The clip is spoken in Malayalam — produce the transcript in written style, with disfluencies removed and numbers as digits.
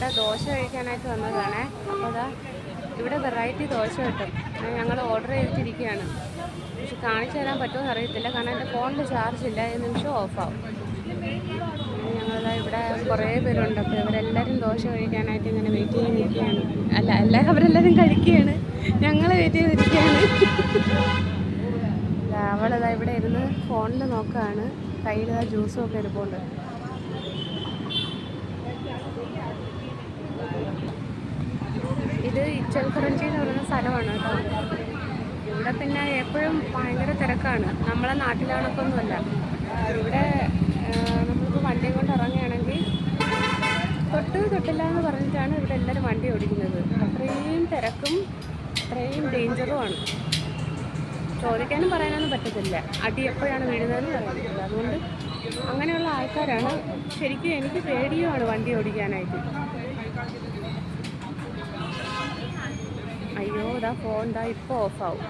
ഇവിടെ ദോശ കഴിക്കാനായിട്ട് വന്നതാണേ. അപ്പോൾ അതാ ഇവിടെ വെറൈറ്റി ദോശ കിട്ടും. ഞങ്ങൾ ഓർഡർ ചെയ്തിട്ടിരിക്കുകയാണ്. പക്ഷെ കാണിച്ചു തരാൻ പറ്റുമെന്ന് അറിയത്തില്ല, കാരണം എൻ്റെ ഫോണിൽ ചാർജ് ഇല്ല. ഈ നിമിഷം ഓഫാവും. ഞങ്ങളതാ ഇവിടെ കുറേ പേരുണ്ട്. അപ്പോൾ ഇവരെല്ലാവരും ദോശ കഴിക്കാനായിട്ട് ഇങ്ങനെ വെയിറ്റ് ചെയ്ത് നിൽക്കുകയാണ്. അല്ല അവരെല്ലാവരും കഴിക്കുകയാണ്, ഞങ്ങൾ വെയിറ്റ് ചെയ്തിരിക്കുകയാണ്. അവളതാ ഇവിടെ ഇരുന്ന് ഫോണിൽ നോക്കുകയാണ്. കയ്യിൽ ജ്യൂസും ഒക്കെ ഇരിപ്പുണ്ട്. ഇത് ഇച്ചൽക്കുറഞ്ചി എന്ന് പറയുന്ന സ്ഥലമാണ് കേട്ടോ. ഇവിടെ പിന്നെ എപ്പോഴും ഭയങ്കര തിരക്കാണ്. നമ്മളെ നാട്ടിലാണൊക്കൊന്നുമല്ല. ഇവിടെ നമ്മളിപ്പോൾ വണ്ടിയും കൊണ്ട് ഇറങ്ങുകയാണെങ്കിൽ തൊട്ടില്ല എന്ന് പറഞ്ഞിട്ടാണ് ഇവിടെ എല്ലാവരും വണ്ടി ഓടിക്കുന്നത്. അത്രയും തിരക്കും അത്രയും ഡേഞ്ചറുമാണ്. ചോദിക്കാനും പറയാനൊന്നും പറ്റത്തില്ല. അടി എപ്പോഴാണ് വീഴുന്നതെന്ന് പറയാൻ പറ്റില്ല. അതുകൊണ്ട് അങ്ങനെയുള്ള ആൾക്കാരാണ്. ശരിക്കും എനിക്ക് പേടിയുമാണ് വണ്ടി ഓടിക്കാനായിട്ട്. അയ്യോ, ഫോൺ ഇപ്പോൾ ഓഫാവും.